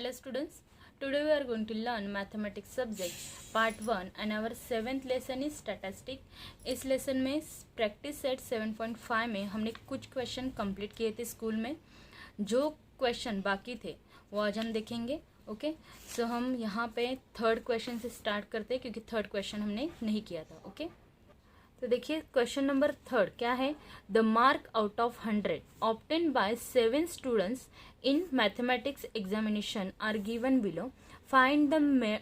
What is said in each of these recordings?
Hello students, today we are going to learn mathematics subject part 1 and our 7th lesson is statistic। इस lesson में practice set 7.5 में हमने कुछ question complete किए थे school में। जो क्वेश्चन बाकी थे वो आज हम देखेंगे। ओके सो हम यहाँ पे थर्ड क्वेश्चन से स्टार्ट करते हैं क्योंकि थर्ड क्वेश्चन हमने नहीं किया था। ओके तो देखिए क्वेश्चन नंबर थर्ड क्या है। The mark out of 100 obtain by 7 students in mathematics examination are given below. Find the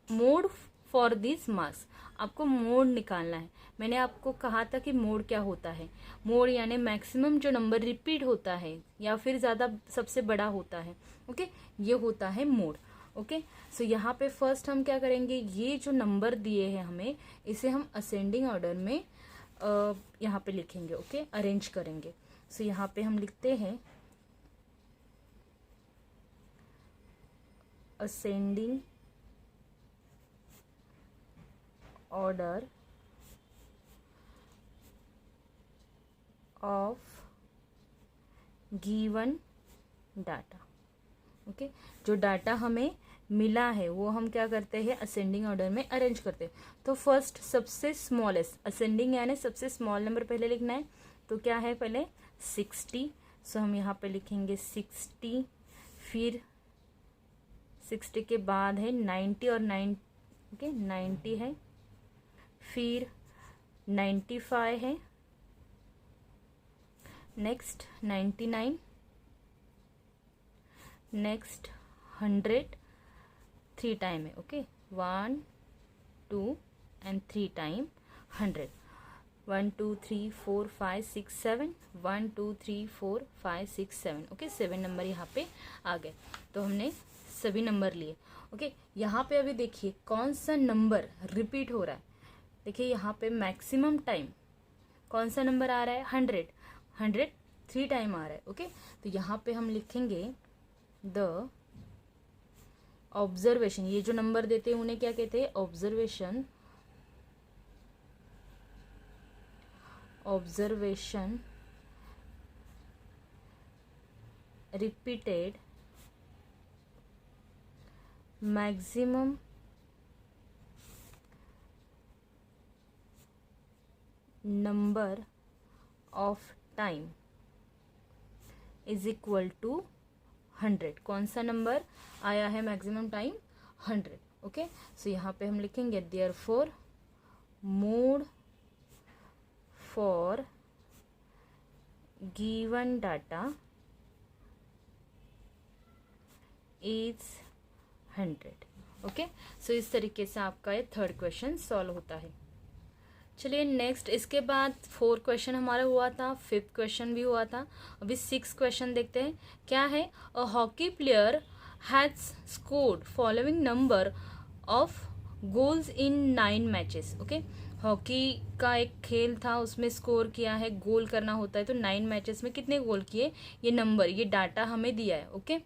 mode for this marks. आपको मोड निकालना है। मैंने आपको कहा था कि मोड क्या होता है। मोड यानी मैक्सिमम जो नंबर रिपीट होता है या फिर ज़्यादा सबसे बड़ा होता है। ओके ये होता है मोड। ओके सो यहाँ पे फर्स्ट हम क्या करेंगे, ये जो नंबर दिए हैं हमें इसे हम असेंडिंग ऑर्डर में यहाँ पे लिखेंगे। ओके अरेंज करेंगे। सो यहाँ पे हम लिखते हैं ascending order of given data. Okay जो डाटा हमें मिला है वो हम क्या करते हैं, असेंडिंग ऑर्डर में अरेंज करते हैं। तो फर्स्ट सबसे स्मॉलेस्ट, असेंडिंग यानी सबसे स्मॉल नंबर पहले लिखना है। तो क्या है पहले 60। सो हम यहाँ पे लिखेंगे 60, फिर 60 के बाद है 90 और 9 ओके 90 है, फिर 95 है, नेक्स्ट 99, नेक्स्ट 100 3 टाइम है। Okay 1 2 and 3 time 100। 1 2 3 4 5 6 7 1 2 3 4 5 6 7 okay 7 number यहाँ पे आ गए। तो हमने सभी नंबर लिए। ओके यहाँ पे अभी देखिए कौन सा नंबर रिपीट हो रहा है। देखिए यहाँ पे मैक्सिमम टाइम कौन सा नंबर आ रहा है, 100 3 टाइम आ रहा है। ओके तो यहाँ पे हम लिखेंगे द ऑब्जर्वेशन। ये जो नंबर देते हैं उन्हें क्या कहते हैं, observation. Observation repeated maximum number of time is equal to 100। कौन सा नंबर आया है मैक्सिमम टाइम, 100। ओके सो यहाँ पे हम लिखेंगे therefore mode for given data is 100। Okay so इस तरीके से आपका ये थर्ड क्वेश्चन सॉल्व होता है। चलिए नेक्स्ट, इसके बाद 4 क्वेश्चन हमारा हुआ था, 5th क्वेश्चन भी हुआ था। अभी 6 क्वेश्चन देखते हैं क्या है। A hockey player has scored following number of goals in 9 matches. Okay hockey का एक खेल था, उसमें स्कोर किया है, गोल करना होता है। तो 9 मैचेस में कितने गोल किए, ये नंबर, ये डाटा हमें दिया है। ओके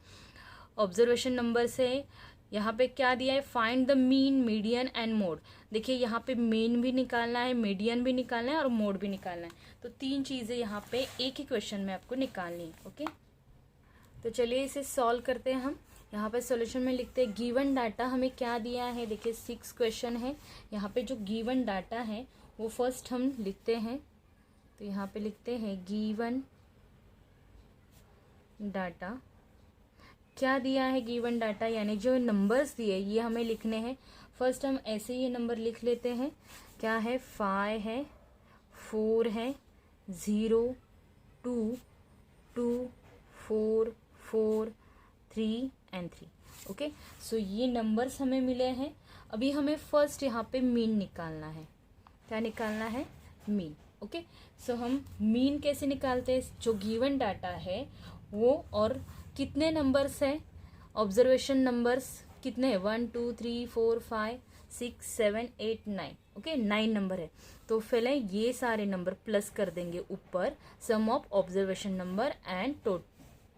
ऑब्जर्वेशन नंबर से यहाँ पे क्या दिया है, find the mean, median and mode. देखिए यहाँ पे मीन भी निकालना है, मीडियन भी निकालना है और मोड भी निकालना है। तो 3 चीज़ें यहाँ पे एक ही क्वेश्चन में आपको निकालनी है। ओके तो चलिए इसे सॉल्व करते हैं हम। यहाँ पे सॉल्यूशन में लिखते हैं गिवन डाटा हमें क्या दिया है। देखिए 6 क्वेश्चन है। यहाँ पे जो गिवन डाटा है वो फर्स्ट हम लिखते हैं। तो यहाँ पे लिखते हैं गिवन डाटा क्या दिया है। गिवन डाटा यानी जो नंबर्स दिए ये हमें लिखने हैं। फर्स्ट हम ऐसे ये नंबर लिख लेते हैं। क्या है, 5 है, 4 है, 0 2 2 4 4 3 एंड 3। ओके सो ये नंबर्स हमें मिले हैं। अभी हमें फर्स्ट यहाँ पे मीन निकालना है। क्या निकालना है, मीन। ओके सो हम मीन कैसे निकालते हैं, जो गिवन डाटा है वो और कितने नंबर्स हैं, ऑब्जर्वेशन नंबर्स कितने हैं, 1 2 3 4 5 6 7 8 9। ओके 9 नंबर है। तो पहले ये सारे नंबर प्लस कर देंगे ऊपर, sum of observation number and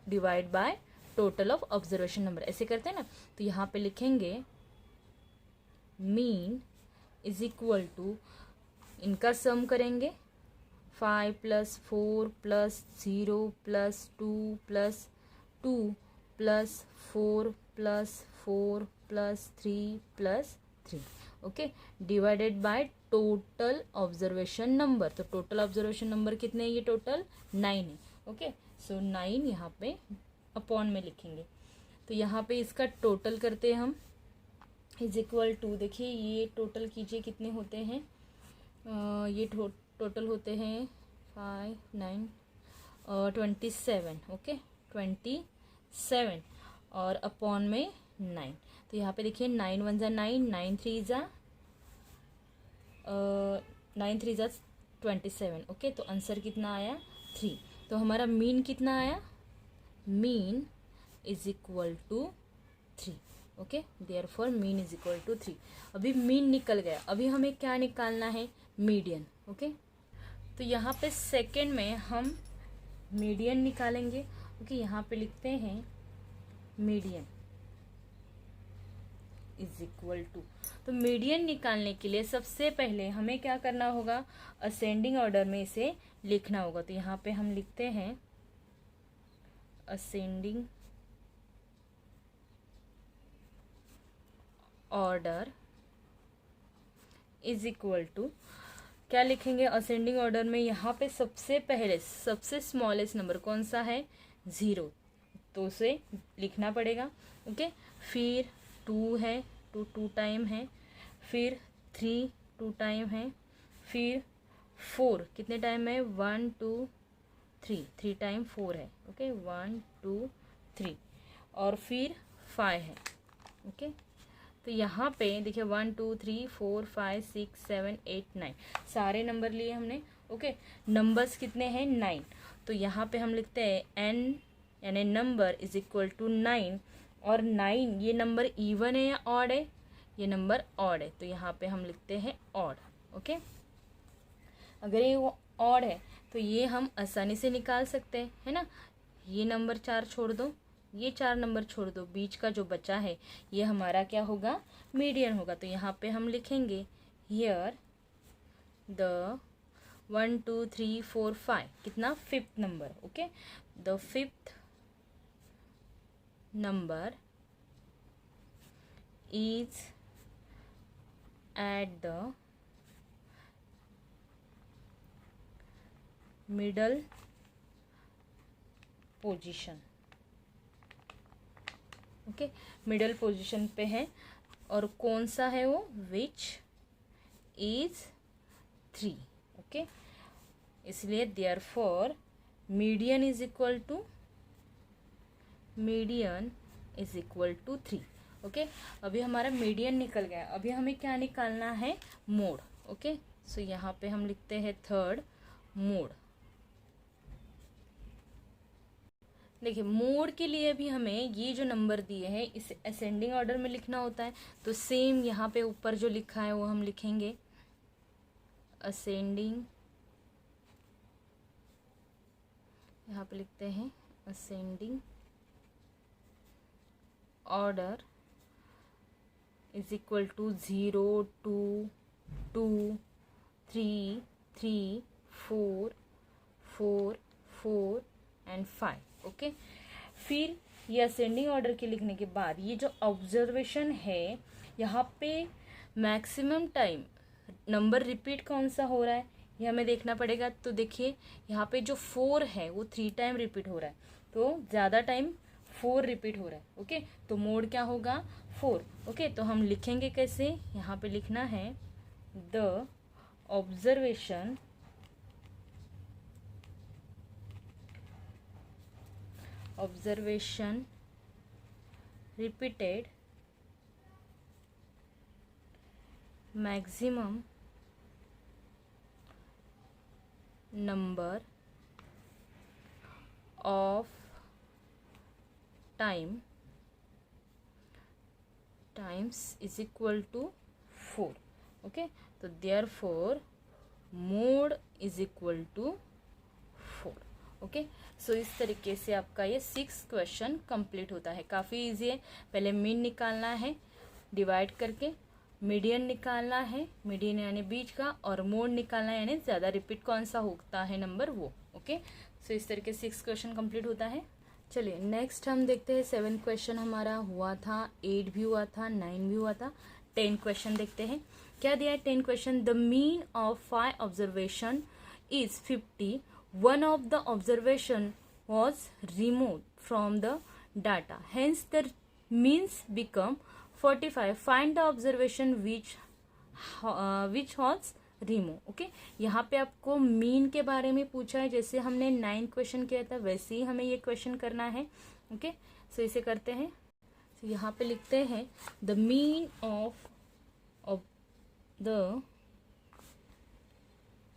divide by total of observation number, ऐसे करते हैं ना। तो यहाँ पे लिखेंगे मीन इज इक्वल टू, इनका सम करेंगे 5 + 4 + 0 + 2 + 2 + 4 plus 4 plus 3 plus 3, okay, divided by total observation number. तो टोटल ऑब्जर्वेशन नंबर कितने हैं, ये टोटल 9 है, ओके। सो 9 यहाँ पे अपॉन में लिखेंगे। तो यहाँ पे इसका टोटल करते हैं हम, इज इक्वल टू, देखिए ये टोटल कीजिए कितने होते हैं, ये टोटल होते हैं 5 9 27, ओके 27 और अपॉन में 9। तो यहाँ पे देखिए 9 1 ज़ा 9, 9 3 ज़ा 27, ओके। तो आंसर कितना आया 3। तो हमारा मीन कितना आया, mean is equal to 3, okay. Therefore mean is equal to 3। अभी मीन निकल गया, अभी हमें क्या निकालना है, मीडियन, ओके। तो यहाँ पे सेकंड में हम मीडियन निकालेंगे, ओके। यहाँ पे लिखते हैं मीडियन इज इक्वल टू, तो मीडियन निकालने के लिए सबसे पहले हमें क्या करना होगा, असेंडिंग ऑर्डर में इसे लिखना होगा। तो यहाँ पे हम लिखते हैं ascending order is equal to, क्या लिखेंगे असेंडिंग ऑर्डर में, यहाँ पे सबसे पहले सबसे स्मॉलेस्ट नंबर कौन सा है, 0, तो उसे लिखना पड़ेगा, ओके। फिर 2 है, 2 टाइम है, फिर 3 2 टाइम है, फिर 4 कितने टाइम है, 1 2 3 टाइम 4 है, ओके 1 2 3, और फिर 5 है, ओके। तो यहाँ पे देखिए 1 2 3 4 5 6 7 8 9 सारे नंबर लिए हमने, ओके। नंबर्स कितने हैं, 9। तो यहाँ पे हम लिखते हैं n यानी नंबर इज इक्वल टू 9, और 9 ये नंबर इवन है या ऑड है, ये नंबर ऑड है, तो यहाँ पे हम लिखते हैं ऑड, ओके। अगर ये ऑड है तो ये हम आसानी से निकाल सकते हैं, है ना। ये नंबर 4 छोड़ दो, ये 4 नंबर छोड़ दो, बीच का जो बचा है ये हमारा क्या होगा, मीडियन होगा। तो यहाँ पे हम लिखेंगे हियर द 1 2 3 4 5 कितना, 5th number, okay. The 5th number is at the middle position, okay, middle position पे है, और कौन सा है वो, विच इज 3, ओके। इसलिए therefore median is equal to 3, okay. अभी हमारा मीडियन निकल गया, अभी हमें क्या निकालना है, मोड, ओके। सो यहाँ पे हम लिखते हैं थर्ड मोड। देखिए मोड के लिए भी हमें ये जो नंबर दिए हैं इसे असेंडिंग ऑर्डर में लिखना होता है, तो सेम यहाँ पे ऊपर जो लिखा है वो हम लिखेंगे असेंडिंग, यहाँ पे लिखते हैं ascending order is equal to 0 2 2 3 3 4 4 4 and 5, okay. फिर ये असेंडिंग ऑर्डर के लिखने के बाद ये जो ऑब्जर्वेशन है यहाँ पे मैक्सिमम टाइम नंबर रिपीट कौन सा हो रहा है ये हमें देखना पड़ेगा। तो देखिए यहाँ पे जो 4 है वो 3 टाइम रिपीट हो रहा है, तो ज़्यादा टाइम 4 रिपीट हो रहा है, ओके। तो मोड क्या होगा, 4, ओके। तो हम लिखेंगे कैसे, यहाँ पे लिखना है the observation repeated maximum number of times is equal to 4, okay. तो therefore mode is equal to 4, okay. So इस तरीके से आपका ये 6 क्वेश्चन कंप्लीट होता है। काफ़ी इजी है, पहले मीन निकालना है डिवाइड करके, मीडियन निकालना है, मीडियन यानी बीच का, और मोड निकालना है यानी ज़्यादा रिपीट कौन सा होता है नंबर वो, ओके। सो इस तरीके से 6 क्वेश्चन कंप्लीट होता है। चलिए नेक्स्ट हम देखते हैं 7 क्वेश्चन हमारा हुआ था, 8 भी हुआ था, 9 भी हुआ था। 10 क्वेश्चन देखते हैं क्या दिया है। 10 question, the mean of 5 observation is 50, one of the observation was removed from the data, hence the means become 45. Find the observation which was removed. Okay, यहाँ पे आपको मीन के बारे में पूछा है, जैसे हमने 9 क्वेश्चन किया था वैसे ही हमें ये क्वेश्चन करना है। ओके, सो इसे करते हैं। तो यहाँ पे लिखते हैं the mean of the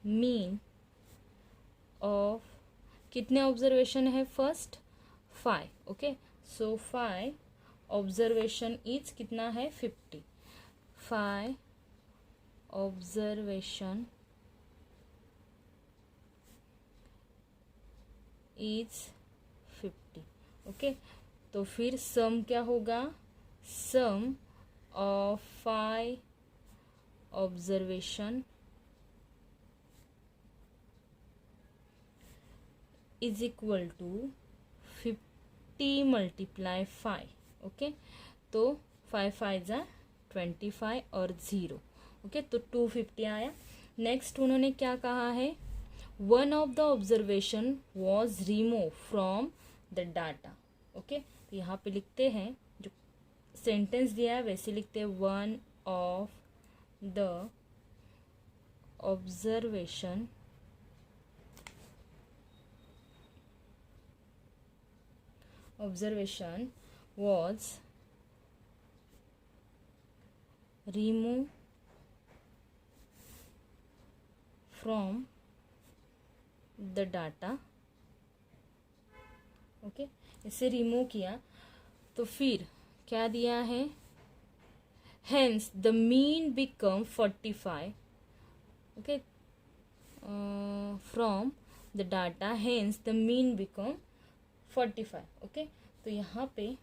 mean of कितने ऑब्जर्वेशन है, first 5। Okay, so 5 observation is कितना है 50। 5 ऑब्जर्वेशन इज 50। ओके, तो फिर सम क्या होगा, sum of 5 observation is equal to 50 multiply 5। Okay, तो 5 5 जा 25 और 0। ओके, तो 250 आया। नेक्स्ट उन्होंने क्या कहा है, one of the observation was remove from the data. Okay, तो यहाँ पे लिखते हैं जो सेंटेंस दिया है वैसे लिखते हैं, one of the observation was removed from the data। Okay, इसे रिमूव किया तो फिर क्या दिया है, hence the mean become 45। Okay, from the data, hence the mean become 45। Okay, तो यहाँ पे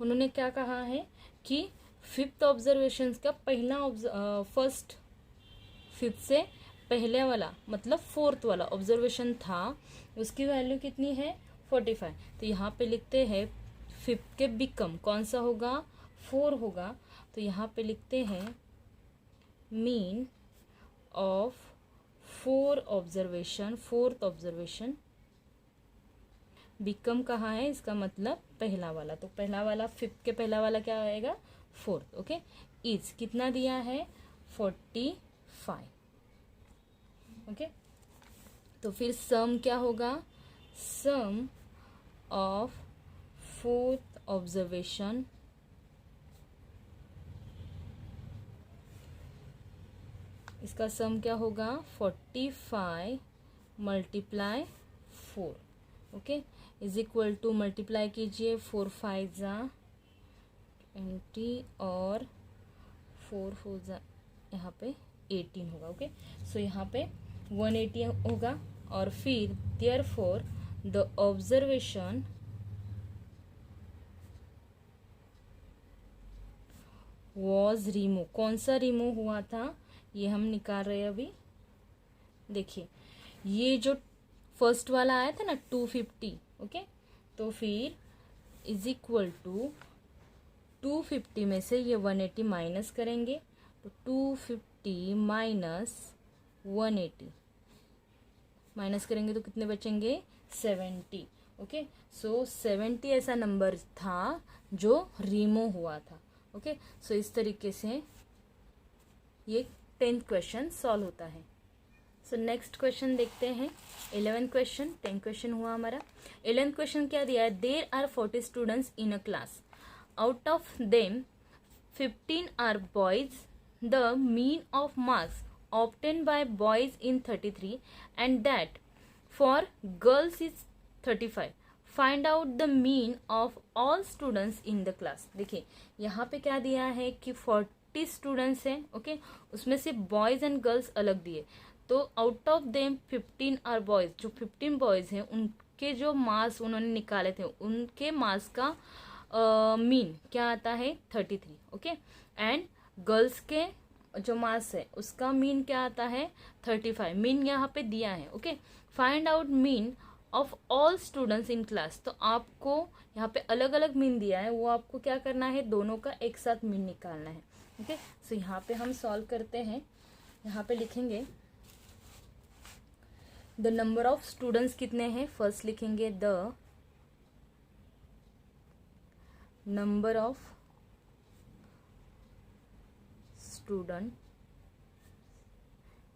उन्होंने क्या कहा है कि 5th ऑब्जर्वेशन का पहला फर्स्ट 5th से पहले वाला मतलब 4th वाला ऑब्जर्वेशन था, उसकी वैल्यू कितनी है 45। तो यहाँ पे लिखते हैं 5th के बिकम कौन सा होगा, 4 होगा। तो यहाँ पे लिखते हैं mean of 4th observation become कहाँ है, इसका मतलब पहला वाला, तो पहला वाला 5th के पहला वाला क्या आएगा 4th। ओके, इज कितना दिया है 45। ओके, तो फिर सम क्या होगा, सम ऑफ 4th ऑब्जर्वेशन इसका सम क्या होगा 45 multiply 4। Okay, is equal to multiply कीजिए, 4 5 जा 20 और 4 4 जा यहाँ पे 18 होगा। ओके, सो यहाँ पे 180 होगा। और फिर therefore the observation was remove, कौन सा रिमूव हुआ था ये हम निकाल रहे हैं अभी। देखिए ये जो फर्स्ट वाला आया था ना 250। ओके, तो फिर इज इक्वल टू 250 में से ये 180 माइनस करेंगे, तो 250 माइनस 180 माइनस करेंगे तो कितने बचेंगे 70। ओके, सो 70 ऐसा नंबर था जो रिमूव हुआ था। ओके, सो इस तरीके से ये 10th क्वेश्चन सॉल्व होता है। सो नेक्स्ट क्वेश्चन देखते हैं 11 क्वेश्चन। 10 क्वेश्चन हुआ हमारा। 11 क्वेश्चन क्या दिया है, there are 40 students in a class, out of them 15 are boys, the mean of marks obtained by boys in 33 and that for girls is 35। Find out the mean of all students in the class. देखिए यहाँ पे क्या दिया है कि 40 students हैं। Okay, उसमें से बॉयज एंड गर्ल्स अलग दिए, तो out of them 15 are boys, जो 15 बॉयज हैं उनके जो मार्क्स उन्होंने निकाले थे उनके मार्क्स का मीन क्या आता है 33। ओके, एंड गर्ल्स के जो मार्क्स है उसका मीन क्या आता है 35। मीन यहाँ पे दिया है। Okay, find out mean of all students in class. तो आपको यहाँ पे अलग अलग मीन दिया है, वो आपको क्या करना है, दोनों का एक साथ मीन निकालना है। ओके, सो यहाँ पे हम सॉल्व करते हैं। यहाँ पे लिखेंगे द नंबर ऑफ स्टूडेंट्स कितने हैं, फर्स्ट लिखेंगे the number of student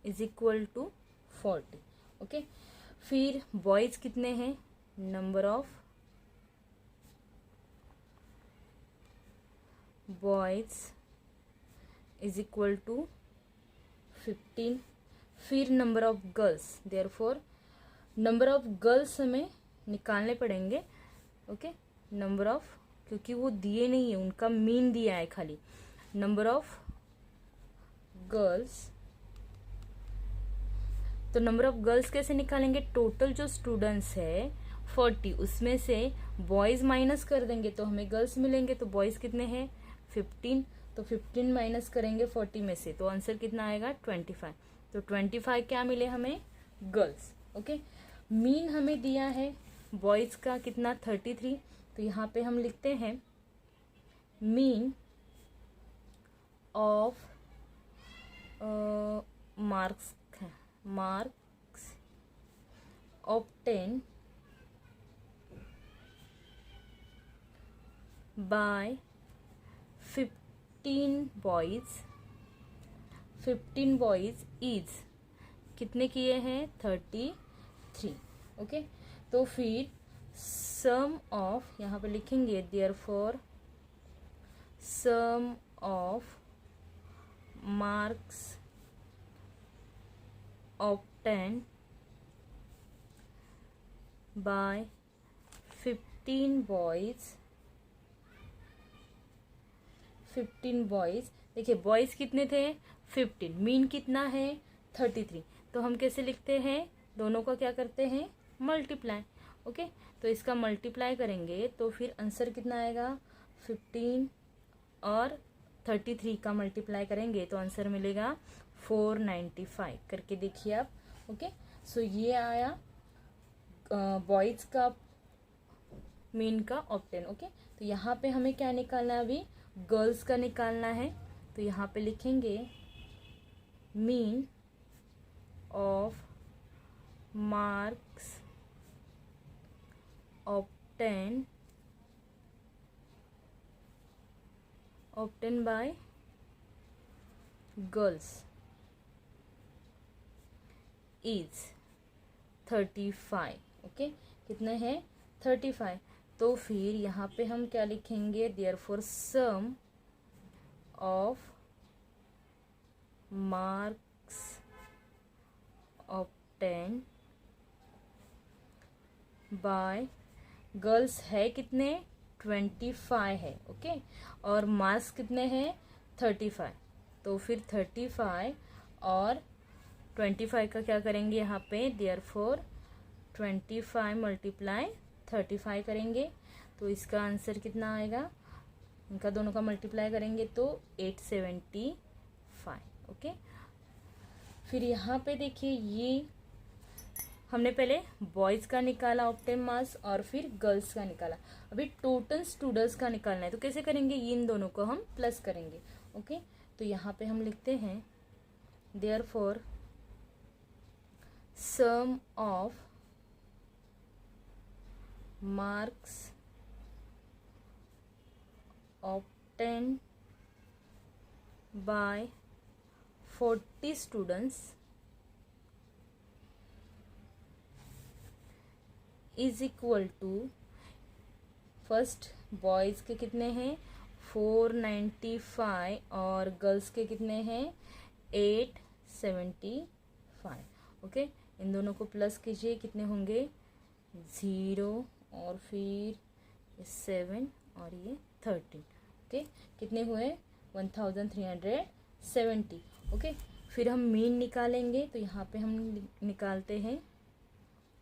is equal to 40। Okay, फिर बॉयज कितने हैं, number of boys is equal to 15। फिर number of girls, therefore number of girls हमें निकालने पड़ेंगे। ओके, नंबर ऑफ, क्योंकि वो दिए नहीं है, उनका मीन दिया है खाली। नंबर ऑफ गर्ल्स, तो नंबर ऑफ गर्ल्स कैसे निकालेंगे, टोटल जो स्टूडेंट्स है 40, उसमें से बॉयज माइनस कर देंगे तो हमें गर्ल्स मिलेंगे। तो बॉयज कितने हैं 15, तो 15 माइनस करेंगे 40 में से, तो आंसर कितना आएगा 25। तो 25 क्या मिले हमें, गर्ल्स। ओके, मीन हमें दिया है बॉयज का कितना 33, तो यहाँ पे हम लिखते हैं mean of marks obtained by 15 boys is कितने किए हैं 33। ओके, तो फिर सम ऑफ, यहाँ पे लिखेंगे therefore sum of marks obtained by 15 boys। देखिए बॉयज कितने थे 15, मीन कितना है 33, तो हम कैसे लिखते हैं, दोनों का क्या करते हैं मल्टीप्लाई। ओके, तो इसका मल्टीप्लाई करेंगे तो फिर आंसर कितना आएगा 15 और 33 का मल्टीप्लाई करेंगे तो आंसर मिलेगा 495। करके देखिए आप। ओके, सो ये आया बॉयज का मीन का ऑब्टेन। ओके, तो यहाँ पे हमें क्या निकालना है, अभी गर्ल्स का निकालना है। तो यहाँ पे लिखेंगे mean of marks obtain by girls is 35। Okay, कितने हैं 35, तो फिर यहाँ पे हम क्या लिखेंगे, therefore sum of marks obtain by girls है कितने 25 है। ओके, और मार्क्स कितने हैं 35, तो फिर 35 और 25 का क्या करेंगे यहाँ पे, देयरफॉर 25 मल्टीप्लाई 35 करेंगे तो इसका आंसर कितना आएगा, इनका दोनों का मल्टीप्लाई करेंगे तो 875। ओके, फिर यहाँ पे देखिए ये हमने पहले बॉयज़ का निकाला ऑप्टेन मार्क्स और फिर गर्ल्स का निकाला। अभी टोटल स्टूडेंट्स का निकालना है, तो कैसे करेंगे, इन दोनों को हम प्लस करेंगे। ओके, तो यहाँ पे हम लिखते हैं therefore sum of marks obtain by 40 students is equal to, first boys के कितने हैं 495 और गर्ल्स के कितने हैं 875। ओके, इन दोनों को प्लस कीजिए, कितने होंगे 0 और फिर 7 और ये 13। ओके, कितने हुए 1370। ओके, फिर हम मीन निकालेंगे, तो यहाँ पे हम निकालते हैं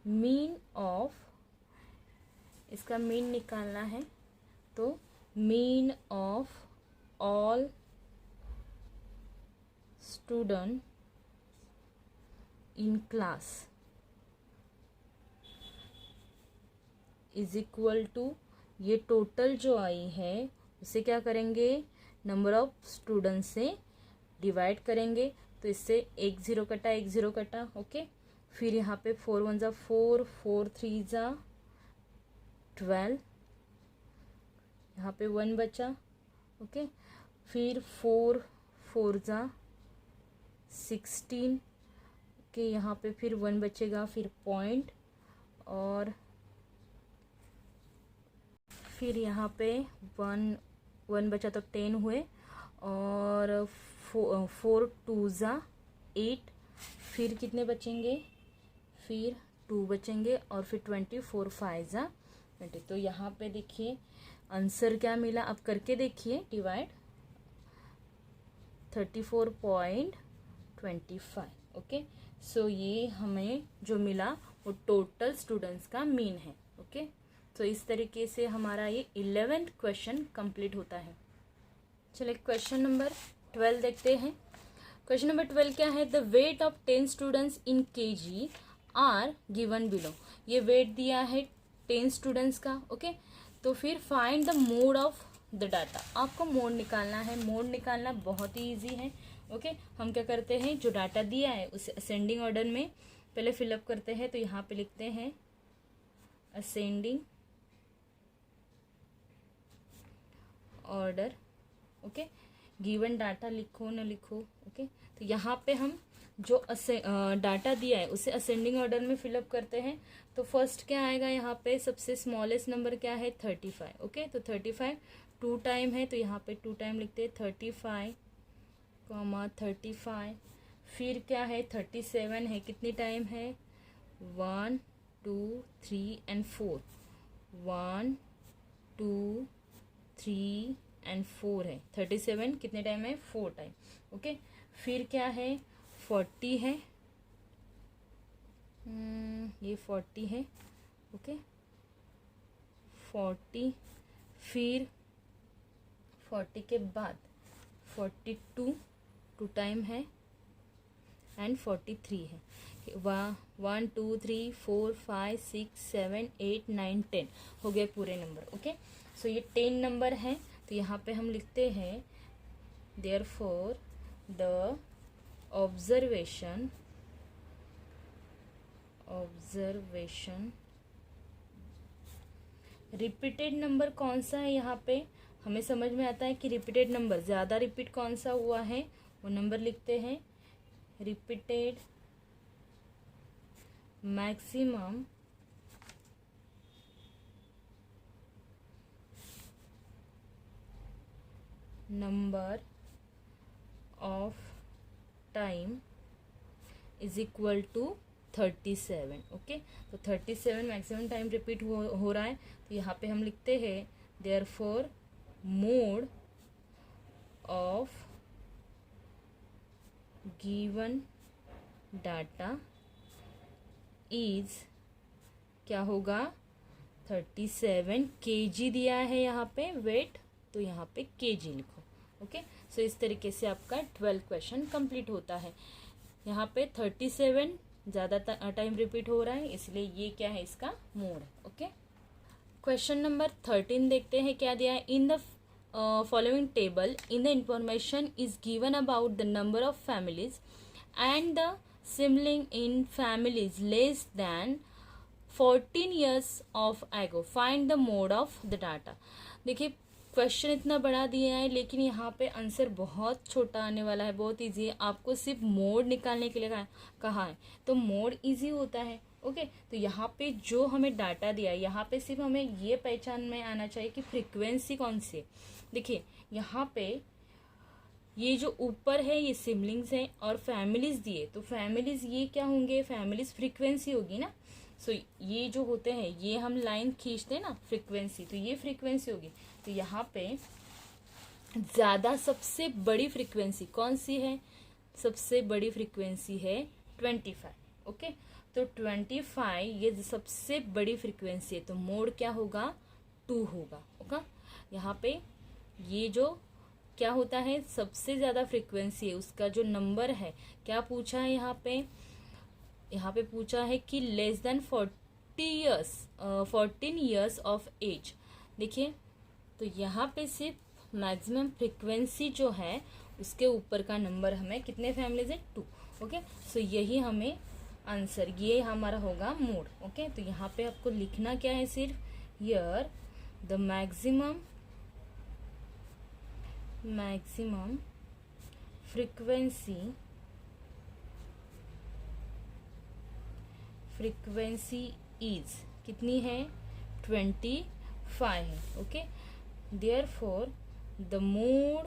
मीन ऑफ, इसका मीन निकालना है तो mean of all student in class is equal to, ये टोटल जो आई है उसे क्या करेंगे, नंबर ऑफ स्टूडेंट्स से डिवाइड करेंगे। तो इससे एक ज़ीरो कटा, एक ज़ीरो कटा, ओके। फिर यहाँ पे 4 1 ज़ा 4, 4 3 ज़ा 12, यहाँ पे 1 बचा, ओके। फिर 4 4 ज़ा 16, ओके। यहाँ पे फिर 1 बचेगा, फिर पॉइंट, और फिर यहाँ पे 1 बचा तो 10 हुए, और 4 2 ज़ा 8, फिर कितने बचेंगे, फिर 2 बचेंगे, और फिर 20, 4 5 ज़ा 20। तो यहाँ पे देखिए आंसर क्या मिला, अब करके देखिए डिवाइड, 34.25, ओके। सो ये हमें जो मिला वो टोटल स्टूडेंट्स का मीन है, ओके। तो इस तरीके से हमारा ये 11th क्वेश्चन कंप्लीट होता है। चलिए क्वेश्चन नंबर 12 देखते हैं। क्वेश्चन नंबर 12 क्या है, the weight of 10 students in KG are given below. ये वेट दिया है 10 स्टूडेंट्स का, ओके। तो फिर find the mode of the data, आपको मोड निकालना है। मोड निकालना बहुत ही ईजी है, ओके। हम क्या करते हैं, जो डाटा दिया है उसे असेंडिंग ऑर्डर में पहले फिलअप करते हैं। तो यहाँ पे लिखते हैं ascending order, okay. Given data लिखो न लिखो, ओके। तो यहाँ पे हम जो डाटा दिया है उसे असेंडिंग ऑर्डर में फिलअप करते हैं। तो फर्स्ट क्या आएगा, यहाँ पे सबसे स्मॉलेस्ट नंबर क्या है, 35, ओके। तो 35 2 टाइम है, तो यहाँ पे 2 टाइम लिखते हैं, 35 35। फिर क्या है, 37 है, कितनी टाइम है, 1 2 3 एंड 4, 1 2 3 एंड 4 है। 37 कितने टाइम है, 4 टाइम, ओके। फिर क्या है, 40 है, ये 40 है, ओके 40। फिर 40 के बाद 42 2 टाइम है, एंड 43 है। 1 2 3 4 5 6 7 8 9 10 हो गए पूरे नंबर, ओके। सो ये 10 नंबर है। तो यहाँ पे हम लिखते हैं therefore the observation repeated number कौन सा है, यहाँ पे हमें समझ में आता है कि रिपीटेड नंबर ज़्यादा रिपीट कौन सा हुआ है, वो नंबर लिखते हैं repeated maximum number of time is equal to 37, okay. तो 37 मैक्सिमम टाइम रिपीट हो रहा है। तो यहाँ पे हम लिखते हैं therefore mode of given data is क्या होगा, 37 kg दिया है यहाँ पे वेट, तो यहाँ पे kg लिखो, ओके। सो इस तरीके से आपका 12 क्वेश्चन कंप्लीट होता है। यहाँ पे 37 ज़्यादा टाइम रिपीट हो रहा है, इसलिए ये क्या है, इसका मोड है, ओके। क्वेश्चन नंबर 13 देखते हैं क्या दिया है, in the following table in the information is given about the number of families and the sibling in families less than 14 years of ago, find the mode of the data. देखिए question इतना बड़ा दिया है, लेकिन यहाँ पे answer बहुत छोटा आने वाला है, बहुत इजी है। आपको सिर्फ मोड निकालने के लिए कहा है, तो मोड इजी होता है, ओके। तो यहाँ पे जो हमें डाटा दिया है, यहाँ पे सिर्फ हमें ये पहचान में आना चाहिए कि फ्रीक्वेंसी कौन सी है। देखिए यहाँ पे ये जो ऊपर है ये सिबलिंग्स हैं और फैमिलीज दिए, तो फैमिलीज ये क्या होंगे, फैमिलीज फ्रीक्वेंसी होगी ना। सो ये जो होते हैं ये हम लाइन खींचते हैं ना फ्रीक्वेंसी, तो ये फ्रीक्वेंसी होगी। तो यहाँ पे ज़्यादा सबसे बड़ी फ्रीक्वेंसी कौन सी है, सबसे बड़ी फ्रीक्वेंसी है 25, ओके। तो 25 ये सबसे बड़ी फ्रीक्वेंसी है, तो मोड क्या होगा, 2 होगा, ओके। यहाँ पे ये जो क्या होता है, सबसे ज़्यादा फ्रीक्वेंसी है उसका जो नंबर है, क्या पूछा है यहाँ पे पूछा है कि less than 14 years of age. देखिए, तो यहाँ पे सिर्फ मैक्सिमम फ्रिक्वेंसी जो है उसके ऊपर का नंबर हमें कितने फैमिलीज है, 2। ओके, सो यही हमें आंसर, ये हमारा होगा मोड। ओके, तो यहाँ पे आपको लिखना क्या है, सिर्फ here the maximum frequency is कितनी है, 25 है। Okay, therefore the mode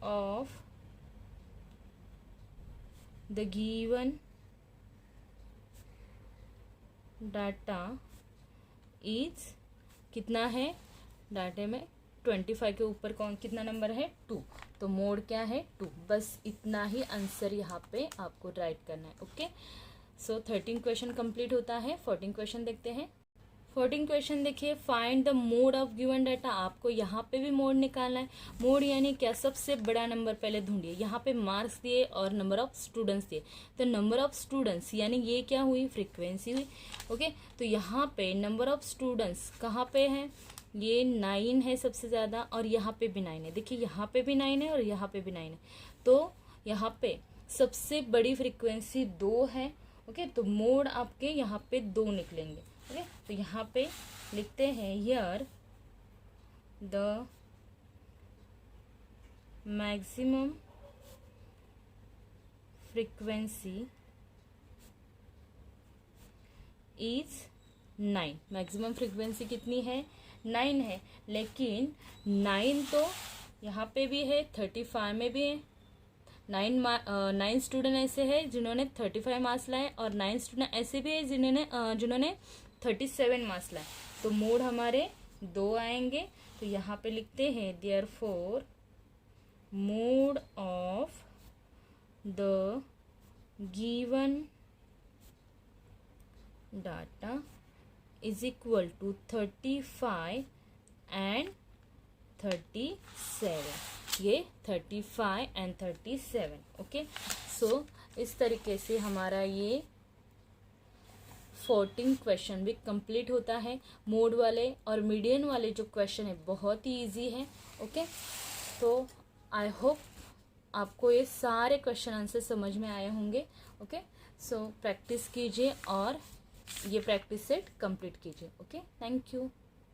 of the given data is कितना है, डाटे में 25 के ऊपर कौन कितना नंबर है, 2। तो मोड क्या है, 2। बस इतना ही आंसर यहाँ पे आपको राइट करना है। ओके, सो 13 क्वेश्चन कंप्लीट होता है। 14 क्वेश्चन देखते हैं। 14 क्वेश्चन देखिए, find the mode of given data. आपको यहाँ पे भी मोड निकालना है। मोड यानी क्या, सबसे बड़ा नंबर पहले ढूंढिए। यहाँ पे मार्क्स दिए और नंबर ऑफ स्टूडेंट्स दिए, तो नंबर ऑफ स्टूडेंट्स यानी ये क्या हुई, फ्रीक्वेंसी हुई। ओके, तो यहाँ पे नंबर ऑफ स्टूडेंट्स कहाँ पे है, ये 9 है सबसे ज़्यादा, और यहाँ पे भी 9 है। देखिए, यहाँ पे भी 9 है और यहाँ पे भी 9 है, तो यहाँ पे सबसे बड़ी फ्रीक्वेंसी 2 है। ओके, तो मोड आपके यहाँ पे 2 निकलेंगे। ओके, तो यहाँ पे लिखते हैं here the maximum frequency is 9। Maximum frequency कितनी है, 9 है। लेकिन 9 तो यहाँ पे भी है, 35 में भी है। 9 स्टूडेंट ऐसे हैं जिन्होंने 35 मार्क्स लाए, और 9 स्टूडेंट ऐसे भी है जिन्होंने 37 मार्क्स लाए। तो मोड हमारे 2 आएंगे। तो यहाँ पे लिखते हैं therefore mode of the given data is equal to 35 and 37। ये 35 एंड 37। ओके, सो इस तरीके से हमारा ये 14 क्वेश्चन भी कंप्लीट होता है। मोड वाले और मीडियन वाले जो क्वेश्चन है बहुत ही इजी है। ओके, तो आई होप आपको ये सारे क्वेश्चन आंसर समझ में आए होंगे। ओके, सो प्रैक्टिस कीजिए और ये प्रैक्टिस सेट कंप्लीट कीजिए। Okay, thank you.